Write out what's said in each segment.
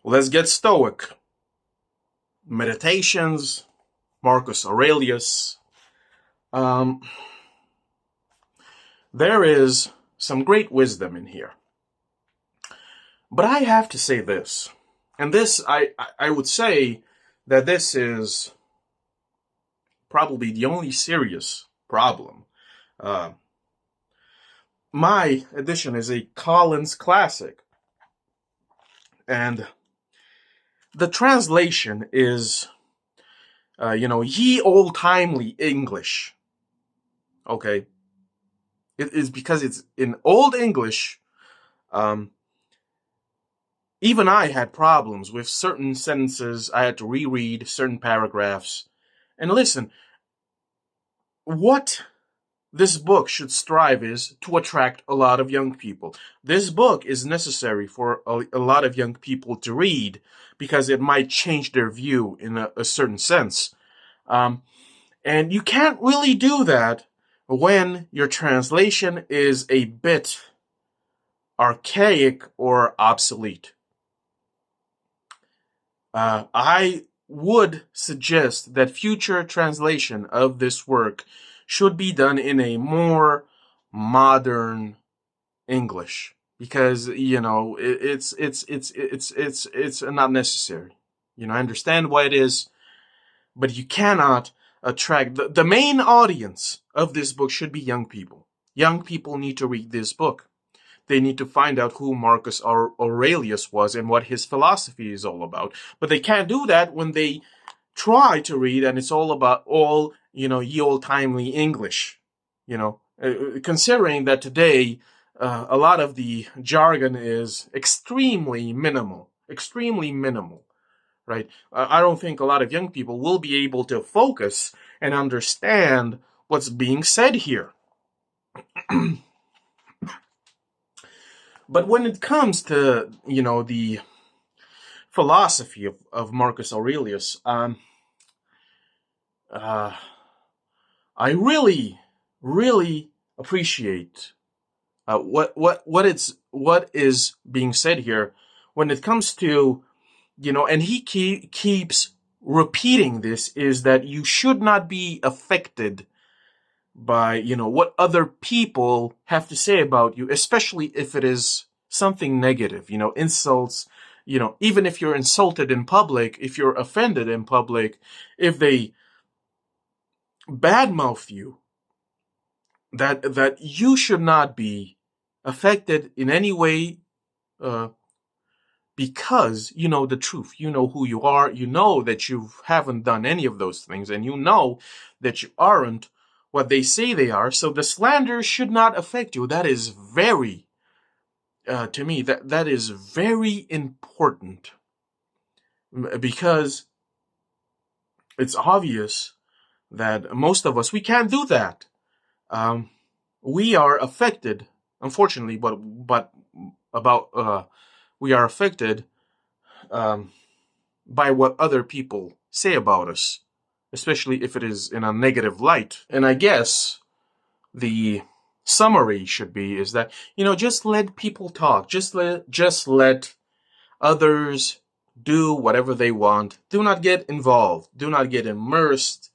Let's get stoic. Meditations, Marcus Aurelius. Um, there is some great wisdom in here. But I have to say this, and this I would say that this is probably the only serious problem. Uh, my edition is a Collins classic, and the translation is, ye old timely English. Okay, it is because it's in Old English. Um, Even I had problems with certain sentences. I had to reread certain paragraphs. And listen, what this book should strive is to attract a lot of young people. This book is necessary for a lot of young people to read because it might change their view in a certain sense. And you can't really do that when your translation is a bit archaic or obsolete. I would suggest that future translation of this work should be done in a more modern English because it's not necessary. I understand why it is, but you cannot attract the main audience of this book should be young people. Young people need to read this book. They need to find out who Marcus Aurelius was and what his philosophy is all about. But they can't do that when they try to read and it's all about ye old timely English. Considering that today a lot of the jargon is extremely minimal, right? I don't think a lot of young people will be able to focus and understand what's being said here. But when it comes to, the philosophy of Marcus Aurelius, I really, really appreciate what is being said here when it comes to, and he keeps repeating this, is that you should not be affected by what other people have to say about you, especially if it is something negative, insults, even if you're insulted in public, if you're offended in public, if they badmouth you, that you should not be affected in any way, because you know the truth, you know who you are, you know that you haven't done any of those things, and you know that you aren't what they say they are. So the slander should not affect you. That is very, to me, that is very important, because it's obvious that most of us, we can't do that. We are affected, unfortunately, we are affected by what other people say about us, especially if it is in a negative light. And I guess the summary should be is that, just let people talk. Just let others do whatever they want. Do not get involved. Do not get immersed.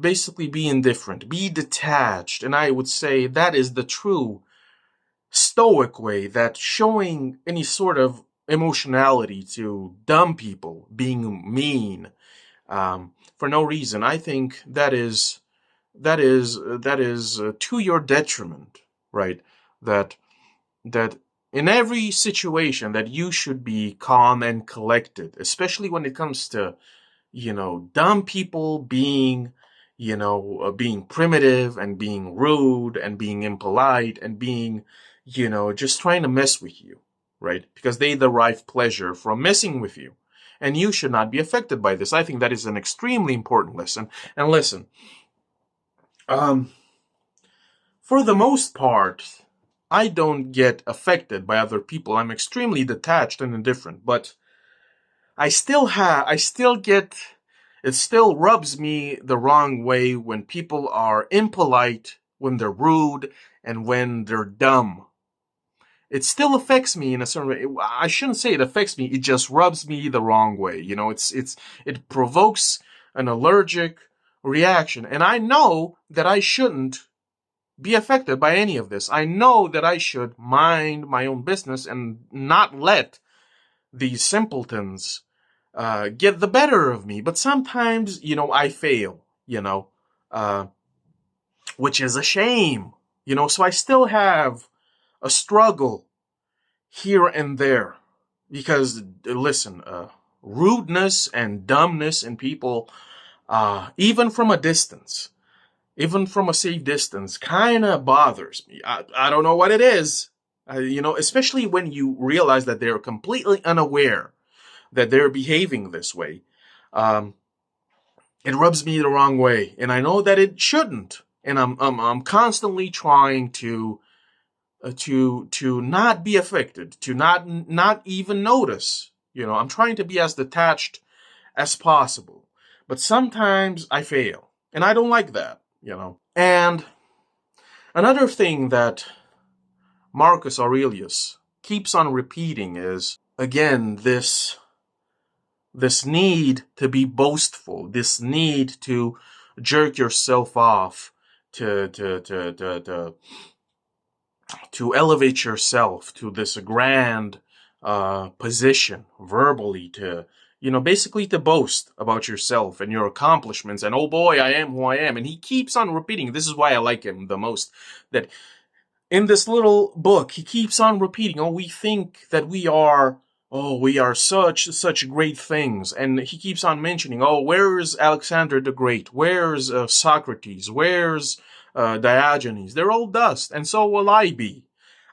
Basically be indifferent. Be detached. And I would say that is the true stoic way, that showing any sort of emotionality to dumb people, being mean, for no reason. I think that is to your detriment, right? That in every situation that you should be calm and collected, especially when it comes to dumb people being being primitive and being rude and being impolite and being just trying to mess with you, right? Because they derive pleasure from messing with you. And you should not be affected by this. I think that is an extremely important lesson. And listen, for the most part, I don't get affected by other people. I'm extremely detached and indifferent, but it still rubs me the wrong way when people are impolite, when they're rude, and when they're dumb. it still affects me in a certain way. I shouldn't say it affects me. It just rubs me the wrong way. It provokes an allergic reaction. And I know that I shouldn't be affected by any of this. I know that I should mind my own business and not let these simpletons get the better of me. But sometimes, I fail, uh, which is a shame, so I still have a struggle here and there because, listen, rudeness and dumbness in people, even from a distance, even from a safe distance, kind of bothers me. I don't know what it is, especially when you realize that they're completely unaware that they're behaving this way. It rubs me the wrong way, and I know that it shouldn't. And I'm constantly trying to not be affected, to not even notice. I'm trying to be as detached as possible, but sometimes I fail, and I don't like that. And another thing that Marcus Aurelius keeps on repeating is, again, this need to be boastful, this need to jerk yourself off, to elevate yourself to this grand position verbally, to basically to boast about yourself and your accomplishments, and oh boy, I am who I am. And he keeps on repeating, this is why I like him the most, that in this little book he keeps on repeating, we think that we are such great things. And he keeps on mentioning, where's Alexander the Great, where's Socrates, where's Diogenes? They're all dust, and so will I be.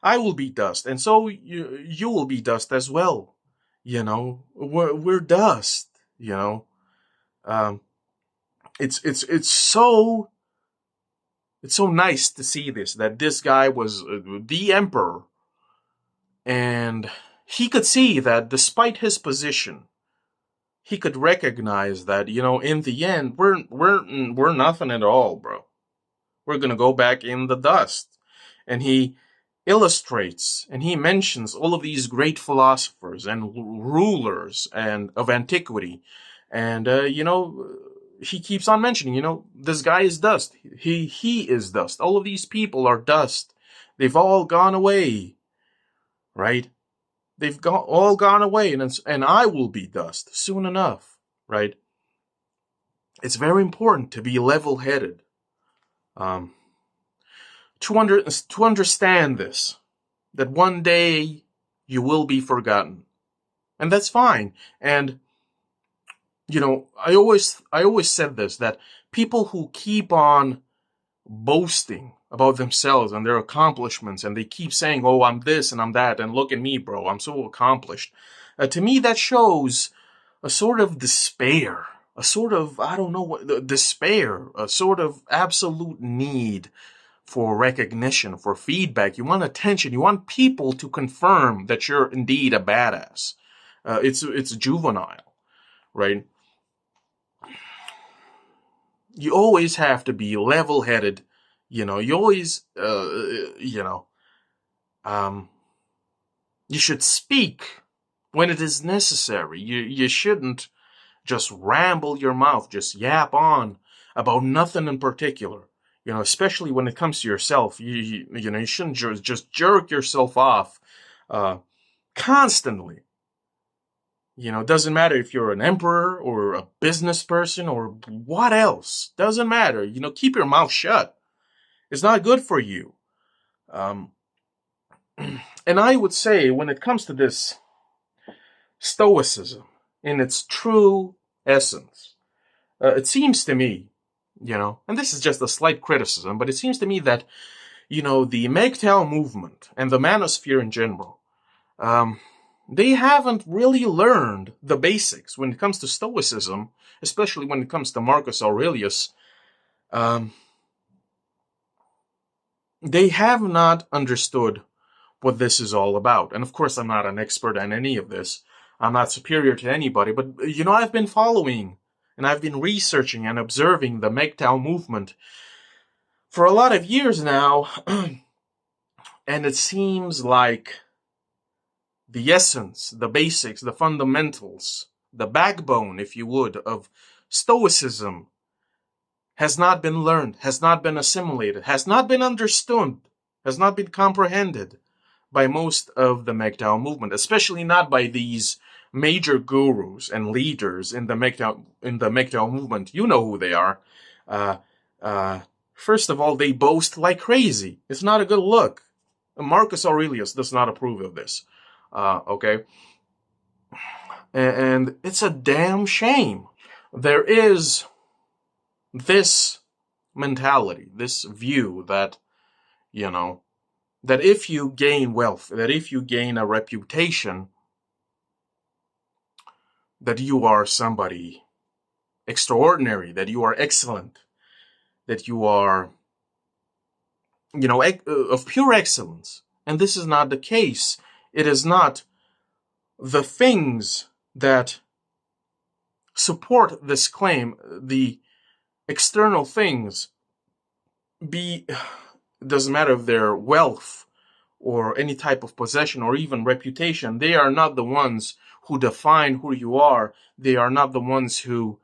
I will be dust, and so you will be dust as well. We're dust. It's so nice to see that this guy was the emperor, and he could see that despite his position, he could recognize that in the end we're nothing at all, bro. We're gonna go back in the dust. And he illustrates and he mentions all of these great philosophers and rulers and of antiquity, and he keeps on mentioning, this guy is dust. He is dust. All of these people are dust. They've all gone away, right? They've all gone away, and I will be dust soon enough, right? It's very important to be level-headed. To understand this, that one day you will be forgotten, and that's fine. And I always said this, that people who keep on boasting about themselves and their accomplishments, and they keep saying, I'm this and I'm that, and look at me, bro, I'm so accomplished. To me, that shows a sort of despair, a sort of, I don't know what, despair, a sort of absolute need for recognition, for feedback. You want attention. You want people to confirm that you're indeed a badass. It's juvenile, right? You always have to be level-headed. You always, you should speak when it is necessary. You shouldn't just ramble your mouth, just yap on about nothing in particular. Especially when it comes to yourself, you shouldn't just jerk yourself off constantly. It doesn't matter if you're an emperor or a business person or what else. Doesn't matter. Keep your mouth shut. It's not good for you. And I would say, when it comes to this Stoicism in its true essence, it seems to me, and this is just a slight criticism, but it seems to me that, the MGTOW movement and the manosphere in general, they haven't really learned the basics when it comes to Stoicism, especially when it comes to Marcus Aurelius. They have not understood what this is all about. And of course, I'm not an expert on any of this. I'm not superior to anybody, but, I've been following and I've been researching and observing the MGTOW movement for a lot of years now, and it seems like the essence, the basics, the fundamentals, the backbone, if you would, of Stoicism has not been learned, has not been assimilated, has not been understood, has not been comprehended by most of the MGTOW movement, especially not by these major gurus and leaders in the MGTOW movement. You know who they are. Uh, First of all, they boast like crazy. It's not a good look. Marcus Aurelius does not approve of this. Okay? And it's a damn shame. There is this mentality, this view that, that if you gain wealth, that if you gain a reputation, that you are somebody extraordinary, that you are excellent, that you are, of pure excellence. And this is not the case. It is not the things that support this claim, the external things, doesn't matter if they're wealth or any type of possession or even reputation, they are not the ones who define who you are. They are not the ones who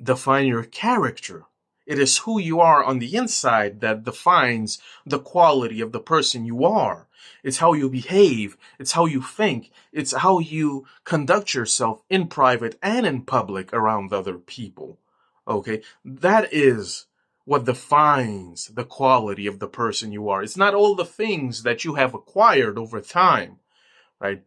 define your character. It is who you are on the inside that defines the quality of the person you are. It's how you behave. It's how you think. It's how you conduct yourself in private and in public around other people. Okay? That is what defines the quality of the person you are. It's not all the things that you have acquired over time, right?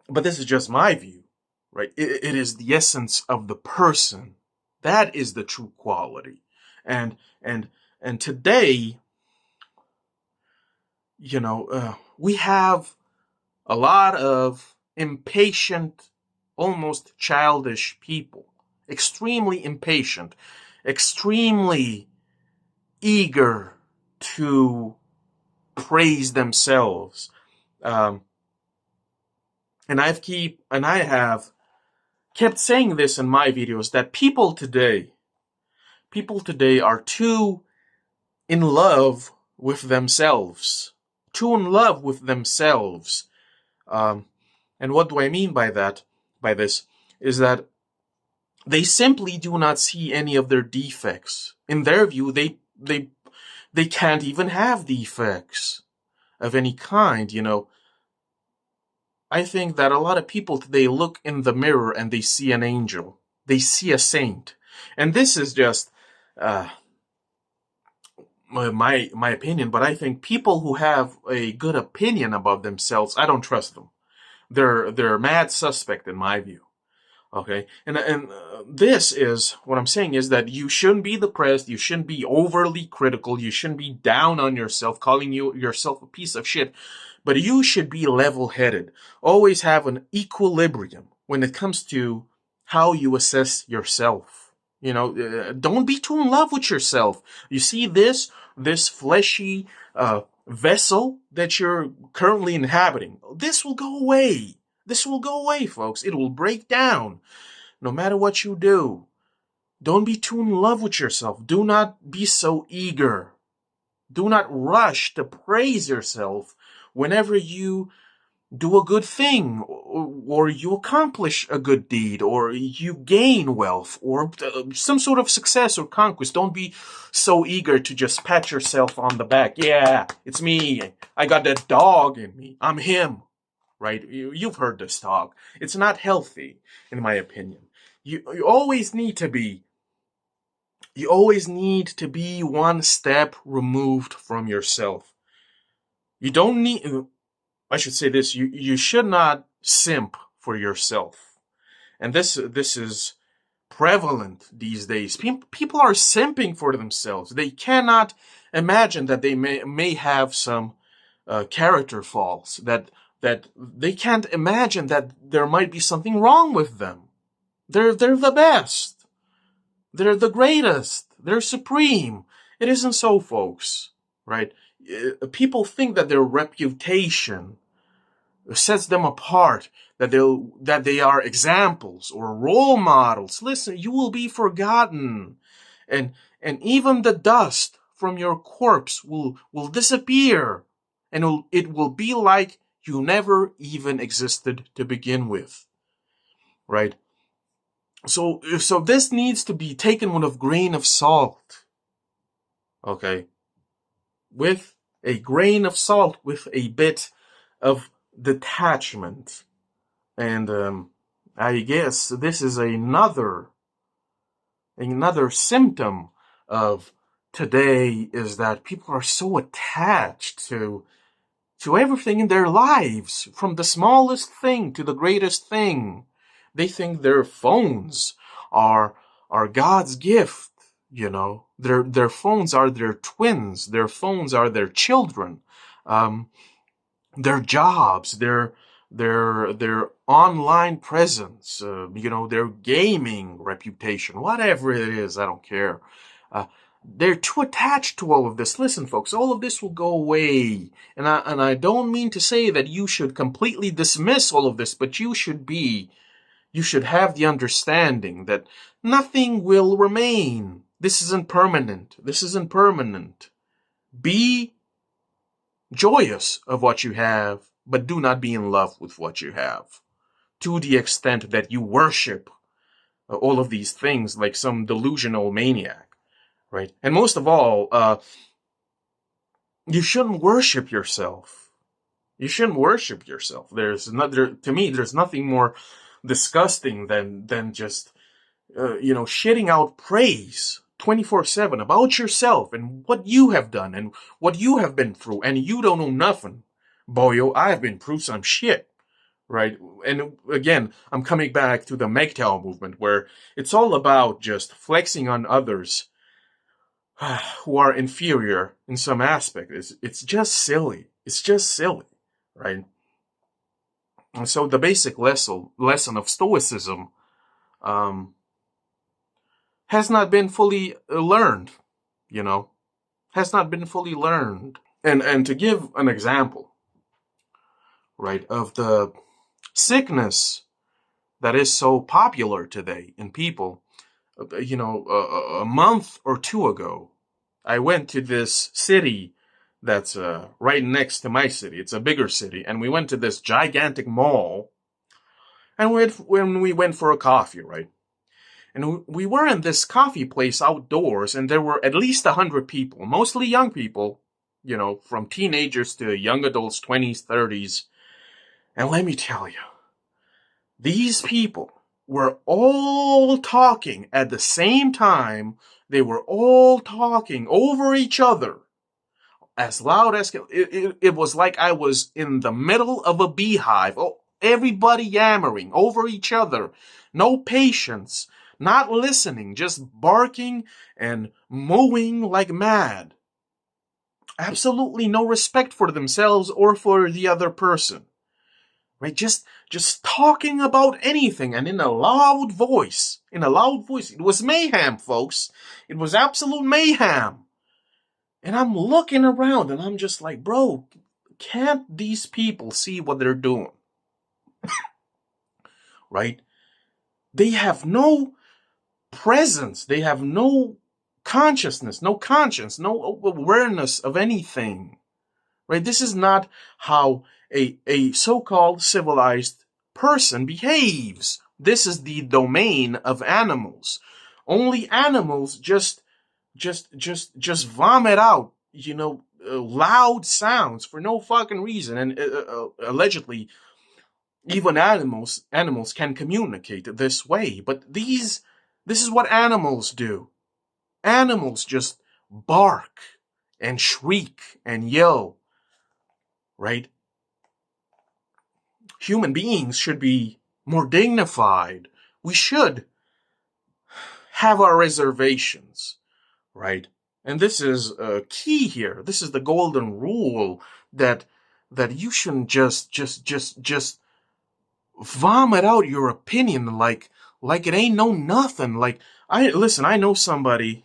But this is just my view, right? It is the essence of the person. That is the true quality. And today, we have a lot of impatient, almost childish people, extremely impatient, extremely eager to praise themselves. And I have kept saying this in my videos, that people today are too in love with themselves. And what do I mean by this, is that they simply do not see any of their defects. In their view, they can't even have defects of any kind, I think that a lot of people today look in the mirror and they see an angel. They see a saint. And this is just my opinion, but I think people who have a good opinion about themselves, I don't trust them. They're mad suspect in my view. Okay? And this is, what I'm saying is that you shouldn't be depressed, you shouldn't be overly critical, you shouldn't be down on yourself, calling yourself a piece of shit. But you should be level-headed. Always have an equilibrium when it comes to how you assess yourself. Don't be too in love with yourself. You see this fleshy vessel that you're currently inhabiting. This will go away. This will go away, folks. It will break down no matter what you do. Don't be too in love with yourself. Do not be so eager. Do not rush to praise yourself whenever you do a good thing, or you accomplish a good deed, or you gain wealth, or some sort of success or conquest. Don't be so eager to just pat yourself on the back. Yeah, it's me. I got that dog in me. I'm him. Right? You've heard this talk. It's not healthy, in my opinion. You always need to be one step removed from yourself. You don't need, I should say this, you should not simp for yourself. And this is prevalent these days. People are simping for themselves. They cannot imagine that they may have some character faults, that they can't imagine that there might be something wrong with them. They're the best. They're the greatest. They're supreme. It isn't so, folks, right? People think that their reputation sets them apart, that they are examples or role models. Listen, you will be forgotten, and even the dust from your corpse will disappear, and it will be like you never even existed to begin with, right? So this needs to be taken with a grain of salt, okay? With a grain of salt, with a bit of detachment. And I guess this is another symptom of today, is that people are so attached to everything in their lives, from the smallest thing to the greatest thing. They think their phones are God's gift, you know. Their phones are their twins. Their phones are their children. Their jobs, their online presence, their gaming reputation, whatever it is, I don't care. They're too attached to all of this. Listen, folks, all of this will go away. And I don't mean to say that you should completely dismiss all of this, but you should have the understanding that nothing will remain. This isn't permanent. Be joyous of what you have, but do not be in love with what you have, to the extent that you worship all of these things like some delusional maniac. Right? And most of all, you shouldn't worship yourself. To me, there's nothing more disgusting than just, shitting out praise 24/7 about yourself and what you have done and what you have been through, and you don't know nothing. Boyo, I have been through some shit. Right? And again, I'm coming back to the MGTOW movement, where it's all about just flexing on others who are inferior in some aspect. It's just silly. Right? And so the basic lesson of Stoicism has not been fully learned, has not been fully learned. And to give an example, right, of the sickness that is so popular today in people, a month or two ago, I went to this city that's right next to my city. It's a bigger city, and we went to this gigantic mall, and when we went for a coffee, right? And we were in this coffee place outdoors, and there were at least 100 people, mostly young people, from teenagers to young adults, 20s, 30s. And let me tell you, these people were all talking at the same time. They were all talking over each other as loud as it was like I was in the middle of a beehive. Oh, everybody yammering over each other. No patience, not listening, just barking and mooing like mad. Absolutely no respect for themselves or for the other person. Right? Just talking about anything, and in a loud voice. It was mayhem, folks. It was absolute mayhem. And I'm looking around and I'm just like, bro, can't these people see what they're doing? Right? They have no presence. They have no consciousness, no conscience, no awareness of anything. Right? This is not how a so-called civilized person behaves. This is the domain of animals. Only animals just vomit out, loud sounds for no fucking reason. And allegedly, even animals can communicate this way. But this is what animals do. Animals just bark and shriek and yell. Right? Human beings should be more dignified. We should have our reservations, right? And this is key here. This is the golden rule that you shouldn't just vomit out your opinion like it ain't no nothing. Like, I know somebody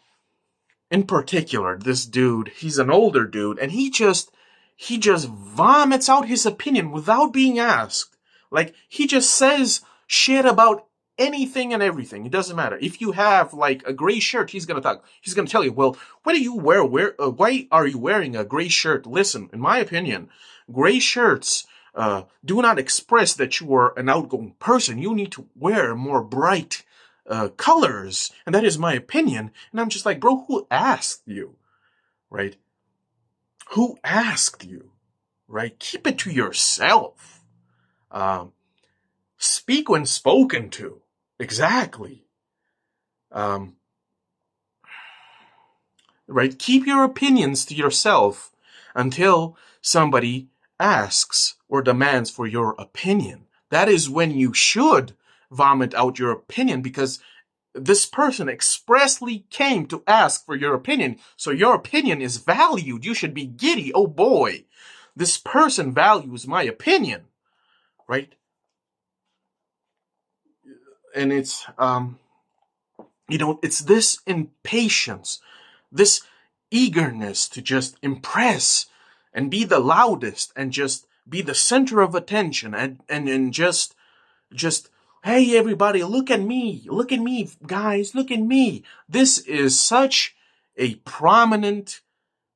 in particular, this dude, he's an older dude, and he just vomits out his opinion without being asked. Like, he just says shit about anything and everything. It doesn't matter. If you have like a gray shirt, he's gonna talk. He's gonna tell you, well, why do you why are you wearing a gray shirt? Listen, in my opinion, gray shirts do not express that you are an outgoing person. You need to wear more bright colors, and that is my opinion. And I'm just like, bro, who asked you, right? Who asked you, right? Keep it to yourself. Speak when spoken to. Exactly. Right? Keep your opinions to yourself until somebody asks or demands for your opinion. That is when you should vomit out your opinion, because this person expressly came to ask for your opinion. So your opinion is valued. You should be giddy. Oh boy, this person values my opinion, right? And it's, it's this impatience, this eagerness to just impress and be the loudest and just be the center of attention and just, hey, everybody, look at me, guys, look at me. This is such a prominent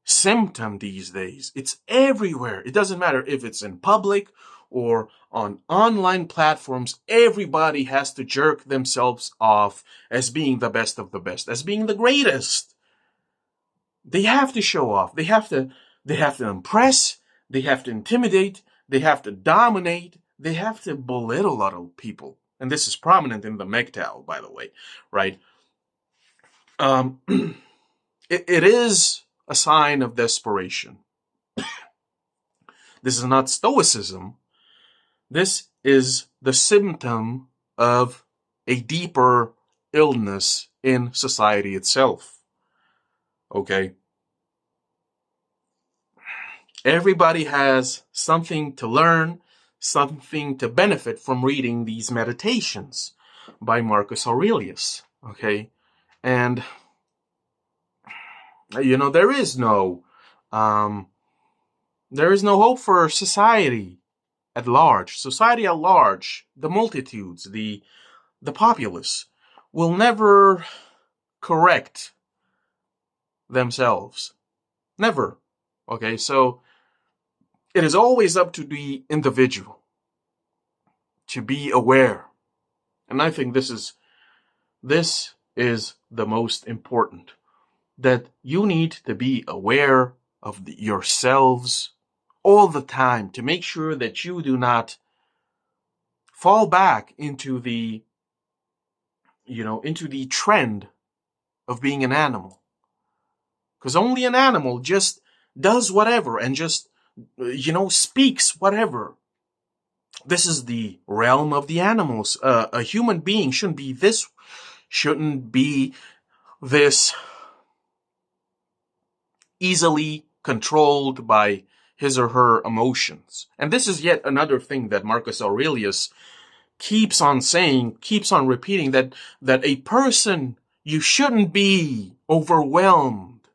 symptom these days. It's everywhere. It doesn't matter if it's in public or on online platforms. Everybody has to jerk themselves off as being the best of the best, as being the greatest. They have to show off. They have to impress. They have to intimidate. They have to dominate. They have to belittle other people. And this is prominent in the MGTOW, by the way, right? It is a sign of desperation. This is not stoicism. This is the symptom of a deeper illness in society itself. Okay? Everybody has something to learn, something to benefit from reading these meditations by Marcus Aurelius. Okay? And there is no hope for society at large. Society at large, the multitudes, the populace, will never correct themselves. Never. Okay, so it is always up to the individual to be aware. And I think this is the most important. That you need to be aware of yourselves all the time to make sure that you do not fall back into the trend of being an animal. Because only an animal just does whatever and just, speaks whatever. This is the realm of the animals. A human being shouldn't be this easily controlled by his or her emotions. And this is yet another thing that Marcus Aurelius keeps on saying, keeps on repeating, that a person, you shouldn't be overwhelmed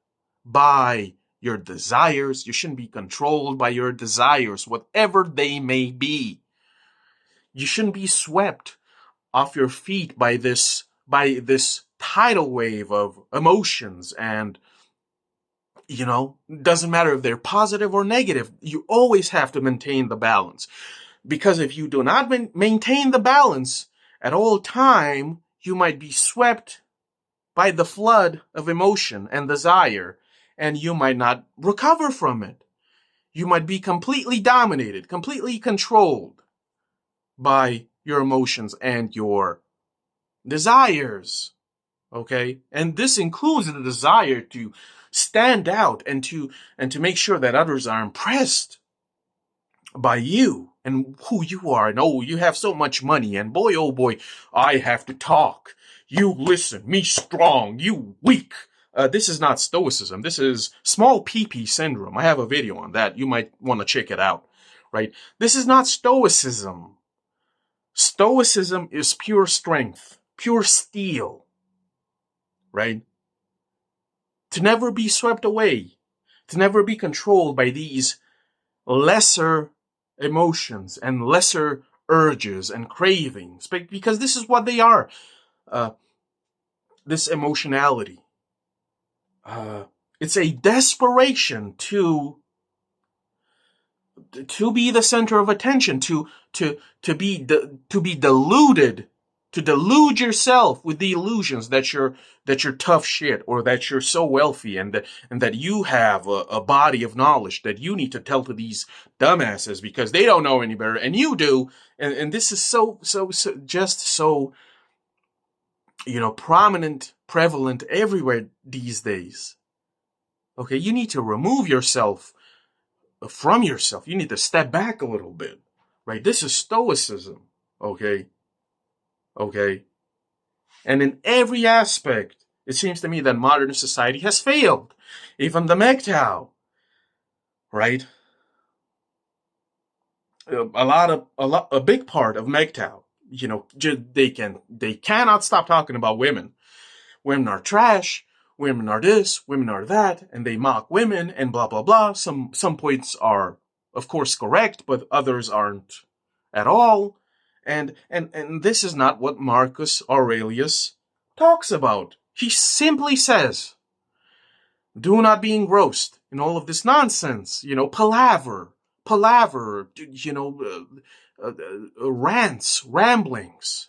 by your desires. You shouldn't be controlled by your desires, whatever they may be. You shouldn't be swept off your feet by this tidal wave of emotions. And doesn't matter if they're positive or negative. You always have to maintain the balance. Because if you do not maintain the balance at all time, you might be swept by the flood of emotion and desire, and you might not recover from it. You might be completely dominated, completely controlled by your emotions and your desires. Okay? And this includes the desire to stand out and to make sure that others are impressed by you and who you are. And oh, you have so much money, and boy, oh boy, I have to talk. You listen, me strong, you weak. This is not stoicism. This is small pee-pee syndrome. I have a video on that. You might want to check it out, right? This is not stoicism. Stoicism is pure strength, pure steel, right? To never be swept away, to never be controlled by these lesser emotions and lesser urges and cravings, because this is what they are. This emotionality. It's a desperation to be the center of attention, to be deluded, to delude yourself with the illusions that you're tough shit, or that you're so wealthy, and that you have a body of knowledge that you need to tell to these dumbasses because they don't know any better and you do. And this is so just so, prevalent everywhere these days. Okay, you need to remove yourself from yourself. You need to step back a little bit, right? This is stoicism, okay? Okay? And in every aspect, it seems to me that modern society has failed. Even the MGTOW, right? A big part of MGTOW, they cannot stop talking about women. Women are trash. Women are this, women are that, and they mock women and blah, blah, blah. Some points are, of course, correct, but others aren't at all. And this is not what Marcus Aurelius talks about. He simply says, do not be engrossed in all of this nonsense, palaver, rants, ramblings,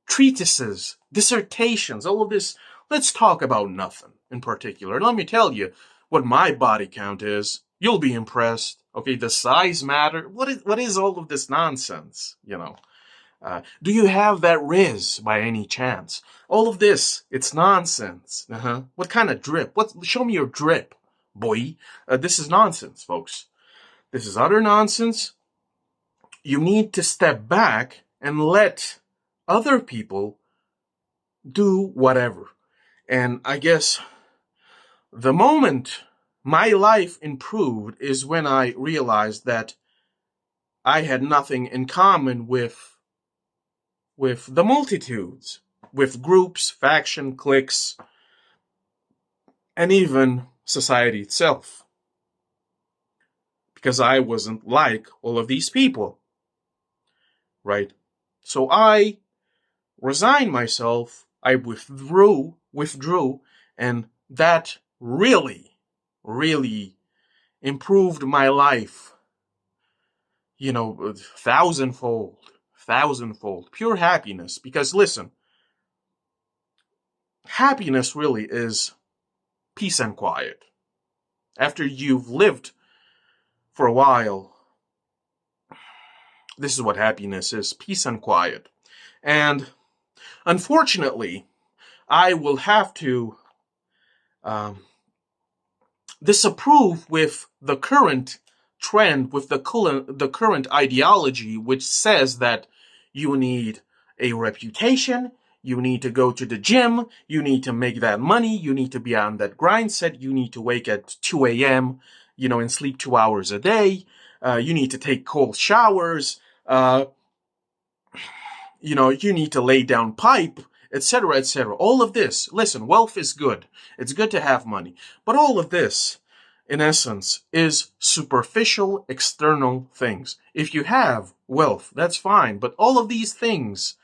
treatises, dissertations, all of this. Let's talk about nothing in particular. And let me tell you what my body count is. You'll be impressed. Okay, does size matter? What is all of this nonsense? Do you have that Riz by any chance? All of this, it's nonsense. What kind of drip? Show me your drip, boy. This is nonsense, folks. This is utter nonsense. You need to step back and let other people do whatever. And I guess the moment my life improved is when I realized that I had nothing in common with the multitudes, with groups, faction, cliques, and even society itself. Because I wasn't like all of these people, right? So I resigned myself, I withdrew, and that really, really improved my life, thousandfold, pure happiness. Because listen, happiness really is peace and quiet. After you've lived for a while, this is what happiness is, peace and quiet. And unfortunately, I will have to disapprove with the current trend, with the current ideology, which says that you need a reputation, you need to go to the gym, you need to make that money, you need to be on that grind set, you need to wake at 2 a.m., and sleep 2 hours a day, you need to take cold showers, you need to lay down pipe, etc., etc. All of this, listen, wealth is good. It's good to have money. But all of this, in essence, is superficial, external things. If you have wealth, that's fine. But all of these things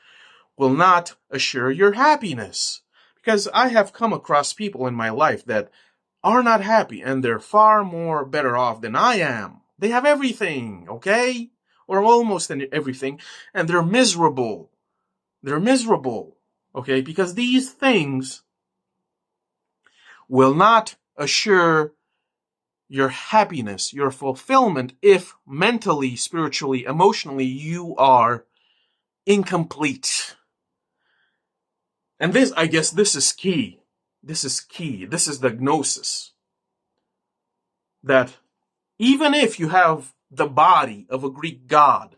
will not assure your happiness. Because I have come across people in my life that are not happy, and they're far more better off than I am. They have everything, okay? Or almost everything, and they're miserable. They're miserable, okay? Because these things will not assure your happiness, your fulfillment, if mentally, spiritually, emotionally, you are incomplete. And this, I guess, this is key. This is key. This is the gnosis. That even if you have the body of a Greek god,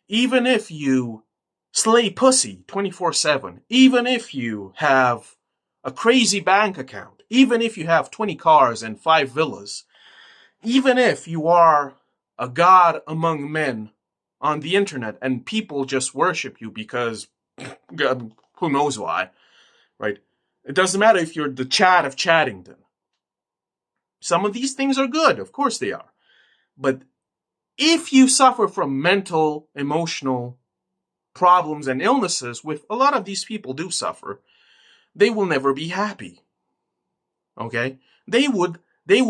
even if you slay pussy 24/7, even if you have a crazy bank account, even if you have 20 cars and 5 villas, even if you are a god among men on the internet and people just worship you because, God, who knows why, right? It doesn't matter if you're the Chad of Chaddington. Some of these things are good, of course they are. But if you suffer from mental, emotional problems and illnesses, with a lot of these people do suffer, they will never be happy. Okay? They will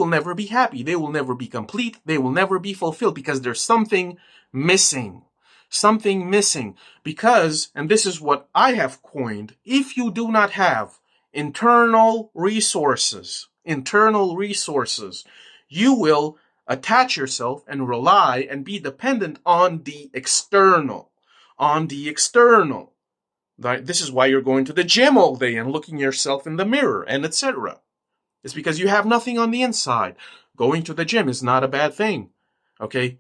never be happy. They will never be complete. They will never be fulfilled because there's something missing. Something missing. Because, and this is what I have coined, if you do not have internal resources, you will attach yourself and rely and be dependent on the external. This is why you're going to the gym all day and looking yourself in the mirror and etc. It's because you have nothing on the inside. Going to the gym is not a bad thing, okay?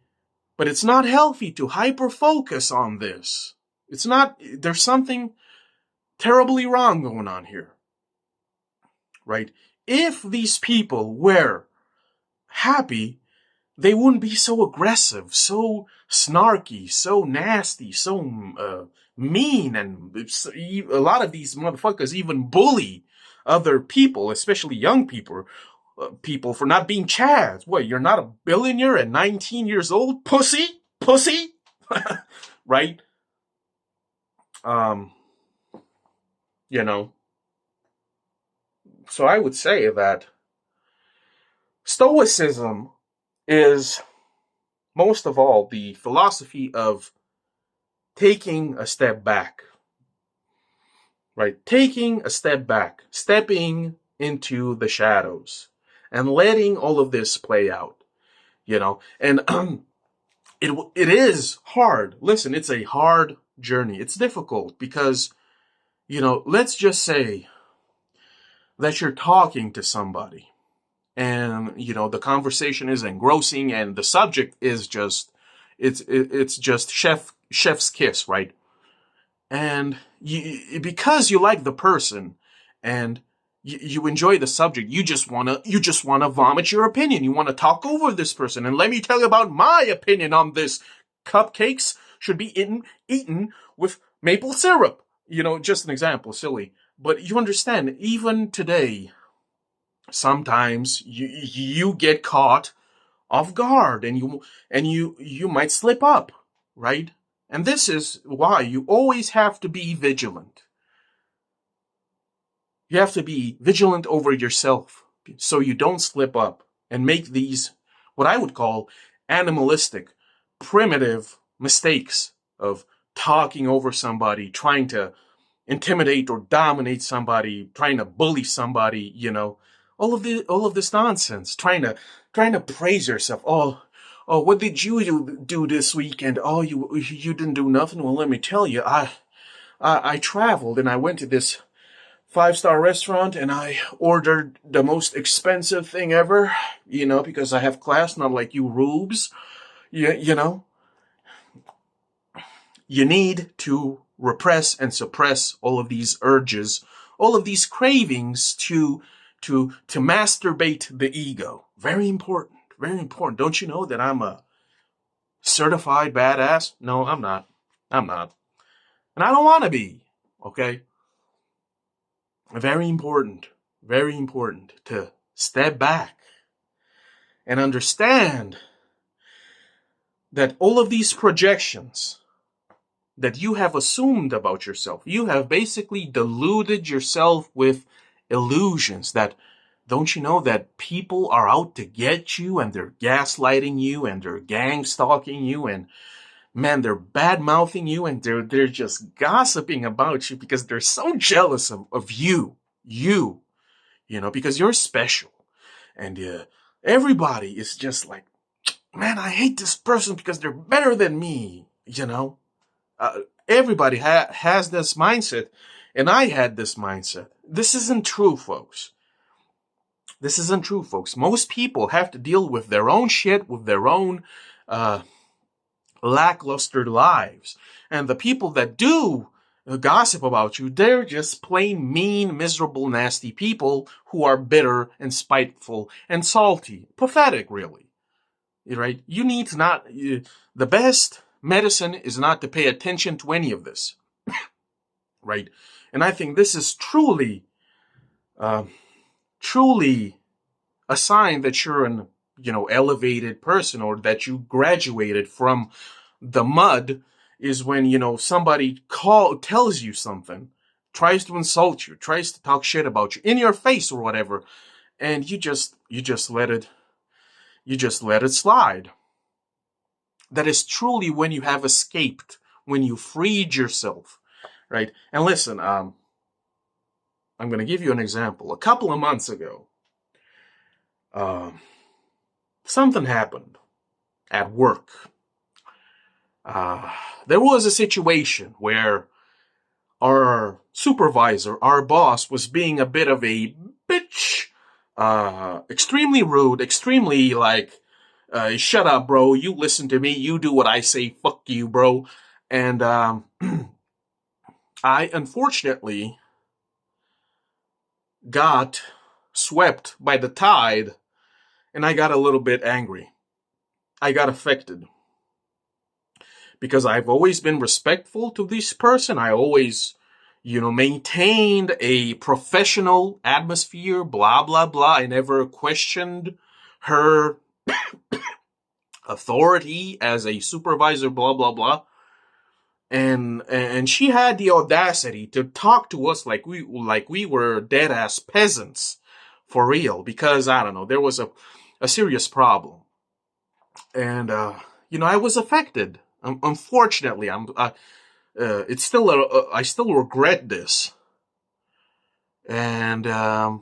But it's not healthy to hyper-focus on this. There's something terribly wrong going on here, right? If these people were happy, they wouldn't be so aggressive, so snarky, so nasty, so mean, and a lot of these motherfuckers even bully other people, especially young people, for not being Chads. What, you're not a billionaire at 19 years old? Pussy? Right? You know. So I would say that Stoicism is, most of all, the philosophy of taking a step back. Right? Taking a step back, stepping into the shadows and letting all of this play out, and it is hard. Listen, it's a hard journey. It's difficult because, let's just say that you're talking to somebody and, the conversation is engrossing and the subject is just, it's just chef's kiss, right? And because you like the person and you enjoy the subject, you just wanna vomit your opinion. You want to talk over this person. And let me tell you about my opinion on this. Cupcakes should be eaten with maple syrup. Just an example, silly. But you understand, even today, sometimes you get caught off guard and you might slip up, right? And this is why you always have to be vigilant. You have to be vigilant over yourself so you don't slip up and make these, what I would call, animalistic, primitive mistakes of talking over somebody, trying to intimidate or dominate somebody, trying to bully somebody, all of this nonsense, trying to praise yourself. Oh, what did you do this weekend? Oh, you didn't do nothing. Well, let me tell you, I traveled and I went to this 5-star restaurant and I ordered the most expensive thing ever, because I have class, not like you rubes. You need to repress and suppress all of these urges, all of these cravings to masturbate the ego. Very important. Very important. Don't you know that I'm a certified badass? No, I'm not. And I don't want to be. Okay? Very important to step back and understand that all of these projections that you have assumed about yourself, you have basically deluded yourself with illusions that, don't you know that people are out to get you and they're gaslighting you and they're gang stalking you and, man, they're bad-mouthing you and they're just gossiping about you because they're so jealous of you, because you're special. And everybody is just like, man, I hate this person because they're better than me, Everybody has this mindset, and I had this mindset. This isn't true, folks. Most people have to deal with their own shit, with their own lackluster lives. And the people that do gossip about you, they're just plain mean, miserable, nasty people who are bitter and spiteful and salty. Pathetic, really. Right? You need to not... the best medicine is not to pay attention to any of this. Right? And I think this is truly a sign that you're elevated person, or that you graduated from the mud, is when, somebody tells you something, tries to insult you, tries to talk shit about you in your face or whatever, and you just let it slide. That is truly when you have escaped, when you freed yourself, right? And listen, I'm going to give you an example. A couple of months ago, something happened at work. There was a situation where our supervisor, our boss, was being a bit of a bitch, extremely rude, extremely shut up, bro. You listen to me. You do what I say. Fuck you, bro. And I unfortunately got swept by the tide, and I got a little bit angry. I got affected. Because I've always been respectful to this person. I always, maintained a professional atmosphere, blah, blah, blah. I never questioned her authority as a supervisor, blah, blah, blah. And she had the audacity to talk to us like we were dead ass peasants, for real, because I don't know, there was a serious problem. And I was affected. Unfortunately, it's still I still regret this. And I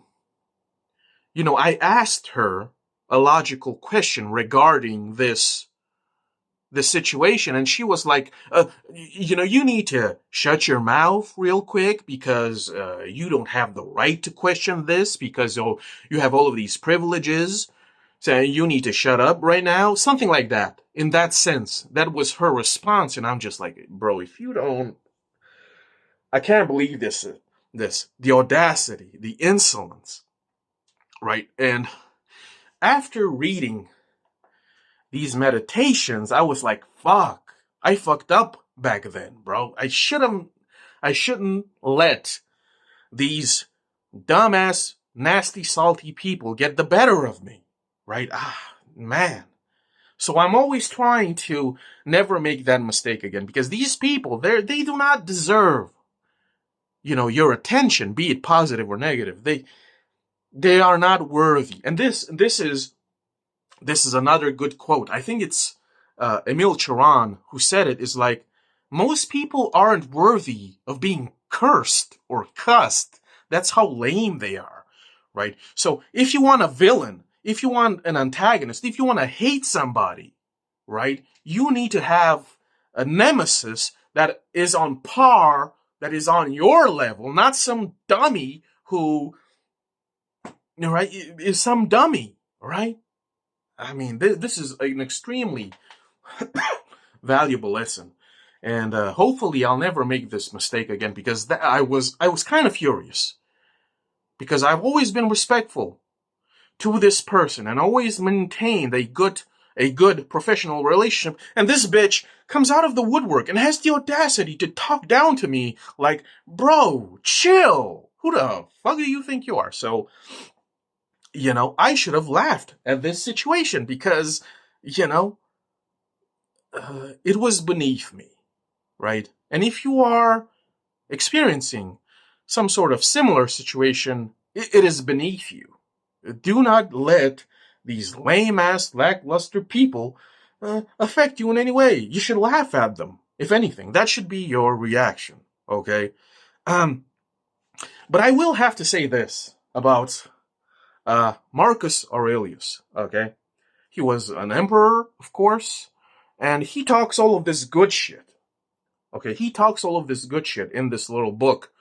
asked her a logical question regarding this situation, and she was like, you need to shut your mouth real quick, because you don't have the right to question this, because you have all of these privileges, so you need to shut up right now, something like that. In that sense, that was her response, and I'm just like, bro, if you don't, I can't believe this, the audacity, the insolence, right? And after reading these meditations, I was like, fuck, I fucked up back then, bro. I shouldn't let these dumbass, nasty, salty people get the better of me, right? Man. So I'm always trying to never make that mistake again, because these people, they do not deserve, your attention, be it positive or negative. They are not worthy. And this is another good quote. I think it's Emil Cioran who said it, is like, most people aren't worthy of being cursed or cussed. That's how lame they are, right? So if you want a villain, if you want an antagonist, if you want to hate somebody, right, you need to have a nemesis that is on par, that is on your level, not some dummy who, right, is some dummy, right? I mean, this is an extremely valuable lesson, and hopefully I'll never make this mistake again, because I was kind of furious, because I've always been respectful to this person and always maintained a good professional relationship, and this bitch comes out of the woodwork and has the audacity to talk down to me like, bro, chill. Who the fuck do you think you are? So, I should have laughed at this situation, because, it was beneath me, right? And if you are experiencing some sort of similar situation, it is beneath you. Do not let these lame-ass, lackluster people affect you in any way. You should laugh at them, if anything. That should be your reaction, okay? But I will have to say this about Marcus Aurelius, okay? He was an emperor, of course, and he talks all of this good shit. Okay, he talks all of this good shit in this little book.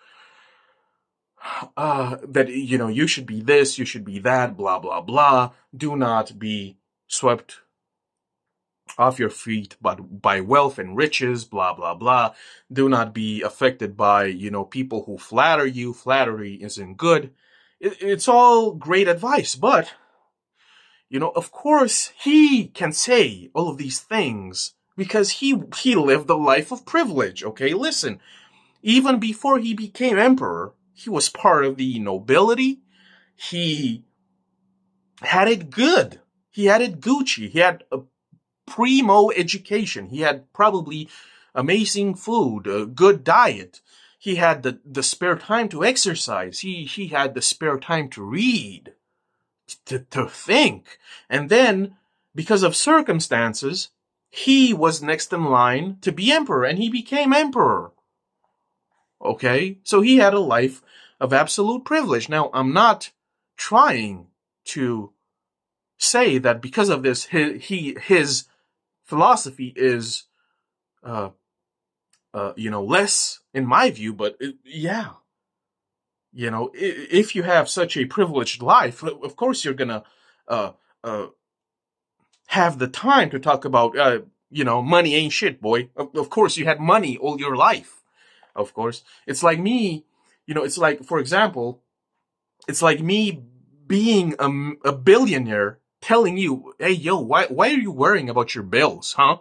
That, you should be this, you should be that, blah, blah, blah. Do not be swept off your feet by wealth and riches, blah, blah, blah. Do not be affected by, people who flatter you. Flattery isn't good. It's all great advice, but, of course, he can say all of these things because he lived a life of privilege, okay? Listen, even before he became emperor, he was part of the nobility. He had it good. He had it Gucci. He had a primo education. He had probably amazing food, a good diet. He had the spare time to exercise. He had the spare time to read, to think. And then, because of circumstances, he was next in line to be emperor, and he became emperor. Okay? So he had a life of absolute privilege. Now, I'm not trying to say that because of this, his philosophy is, less in my view, but yeah. If you have such a privileged life, of course you're gonna uh, uh, have the time to talk about, money ain't shit, boy. Of course, you had money all your life. Of course, it's like me. It's like, for example, it's like me being a billionaire telling you, hey, yo, why are you worrying about your bills, huh?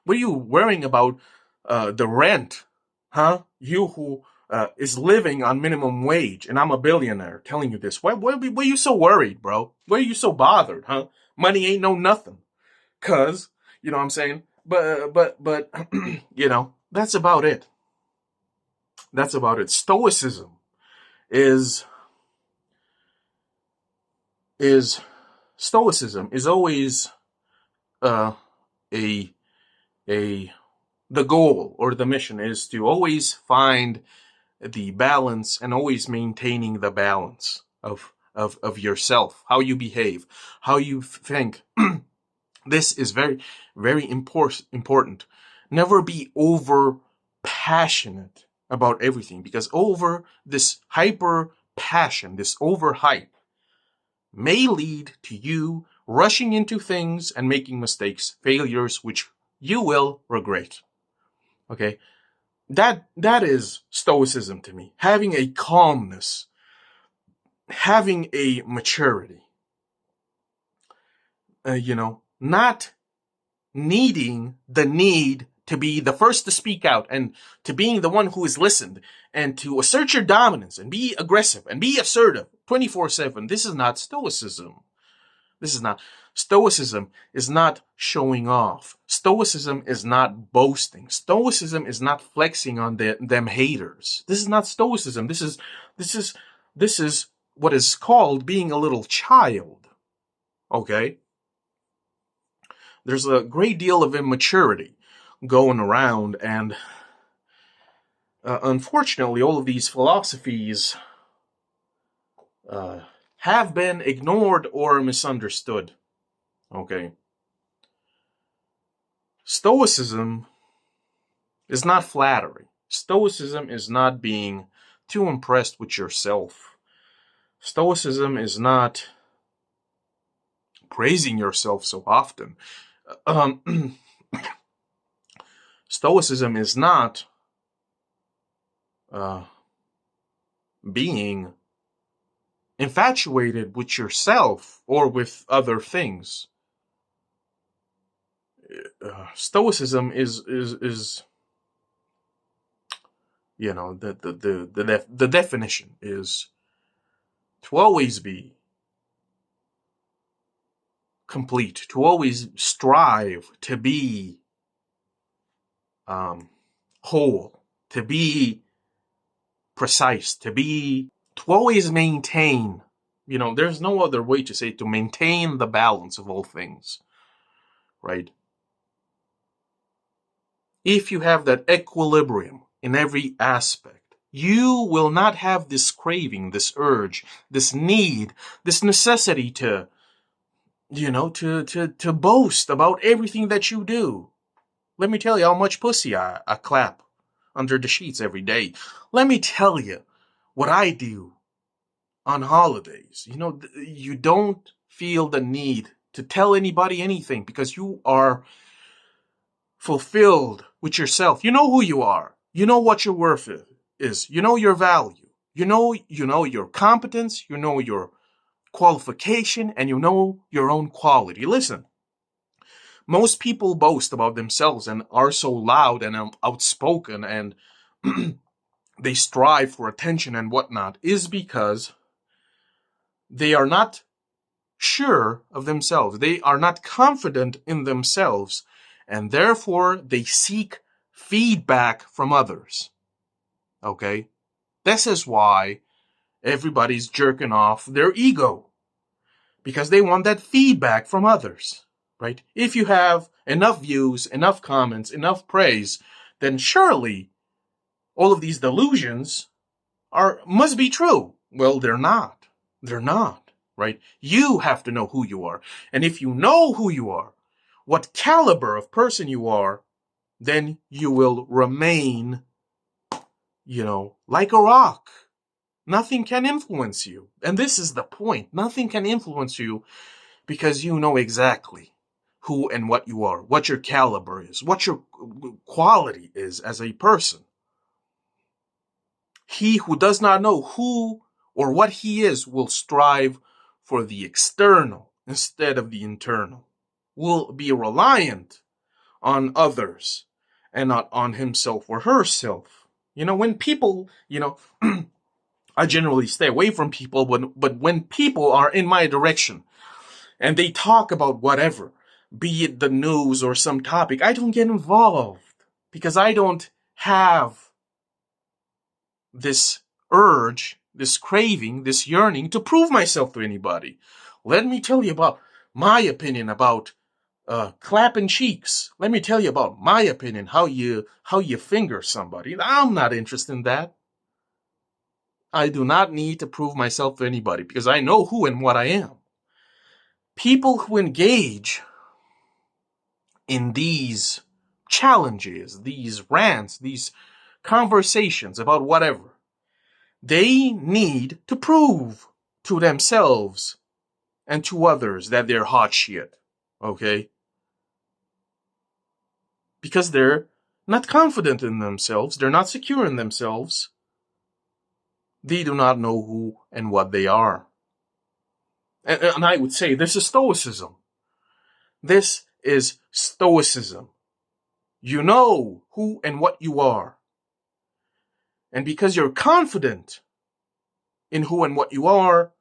What are you worrying about the rent, huh? You who is living on minimum wage, and I'm a billionaire telling you this. Why are you so worried, bro? Why are you so bothered, huh? Money ain't no nothing. Cause, you know what I'm saying? But, that's about it. That's about it. Stoicism is Stoicism is always a a the goal or the mission is to always find the balance and always maintaining the balance of yourself, how you behave, how you think. This is very, very important. Never be over passionate about everything, because over this hyper passion, this overhype, may lead to you rushing into things and making mistakes, failures, which you will regret. Okay? That is stoicism to me. Having a calmness, having a maturity. Not needing the need to be the first to speak out, and to being the one who is listened, and to assert your dominance and be aggressive and be assertive 24/7. This is not stoicism. This is not. Stoicism is not showing off. Stoicism is not boasting. Stoicism is not flexing on them haters. This is not stoicism. This is what is called being a little child. Okay? There's a great deal of immaturity going around, and unfortunately, all of these philosophies have been ignored or misunderstood. Okay? Stoicism is not flattery. Stoicism is not being too impressed with yourself. Stoicism is not praising yourself so often. Stoicism is not being infatuated with yourself or with other things. Stoicism is the definition is to always be complete, to always strive to be whole, to be precise, to always maintain. There's no other way to say it, to maintain the balance of all things, right? If you have that equilibrium in every aspect, you will not have this craving, this urge, this need, this necessity to boast about everything that you do. Let me tell you how much pussy I clap under the sheets every day. Let me tell you what I do on holidays. You don't feel the need to tell anybody anything, because you are fulfilled with yourself. You know who you are. You know what your worth is. You know your value. You know your competence. You know your qualification, and you know your own quality. Listen, most people boast about themselves and are so loud and outspoken, and they strive for attention and whatnot, is because they are not sure of themselves. They are not confident in themselves, and therefore they seek feedback from others. Okay? This is why everybody's jerking off their ego, because they want that feedback from others, right? If you have enough views, enough comments, enough praise, then surely all of these delusions must be true. Well, they're not. They're not, right? You have to know who you are. And if you know who you are, what caliber of person you are, then you will remain, like a rock. Nothing can influence you. And this is the point. Nothing can influence you because you know exactly who and what you are, what your caliber is, what your quality is as a person. He who does not know who or what he is will strive for the external instead of the internal, will be reliant on others and not on himself or herself. When people, I generally stay away from people, but when people are in my direction and they talk about whatever, be it the news or some topic, I don't get involved because I don't have this urge, this craving, this yearning to prove myself to anybody. Let me tell you about my opinion about clapping cheeks. Let me tell you about my opinion, how you finger somebody. I'm not interested in that. I do not need to prove myself to anybody because I know who and what I am. People who engage in these challenges, these rants, these conversations about whatever, they need to prove to themselves and to others that they're hot shit, okay? Because they're not confident in themselves, they're not secure in themselves, they do not know who and what they are. And I would say this is Stoicism. This is Stoicism. You know who and what you are. And because you're confident in who and what you are,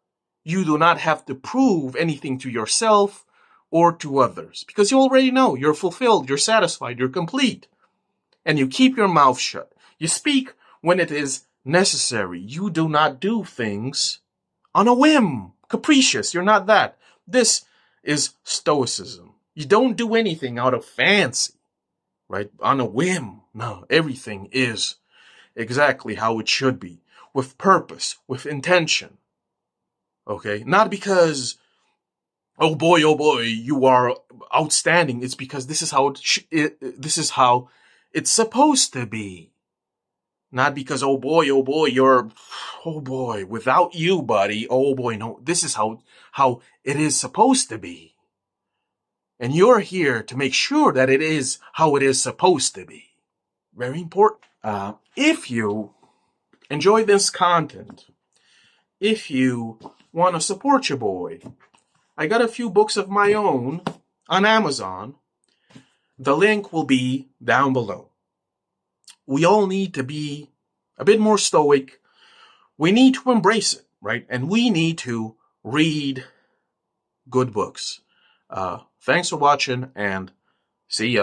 you do not have to prove anything to yourself or to others. Because you already know you're fulfilled, you're satisfied, you're complete. And you keep your mouth shut. You speak when it is necessary. You do not do things on a whim, capricious. You're not that. This is Stoicism. You don't do anything out of fancy, right? On a whim. No, everything is exactly how it should be, with purpose, with intention. Okay? Not because, oh boy, you are outstanding. It's because this is how this is how it's supposed to be. Not because, oh boy, you're, oh boy, without you, buddy, oh boy, no, this is how it is supposed to be. And you're here to make sure that it is how it is supposed to be. Very important. If you enjoy this content, if you want to support your boy, I got a few books of my own on Amazon. The link will be down below. We all need to be a bit more stoic. We need to embrace it, right? And we need to read good books. Thanks for watching and see ya.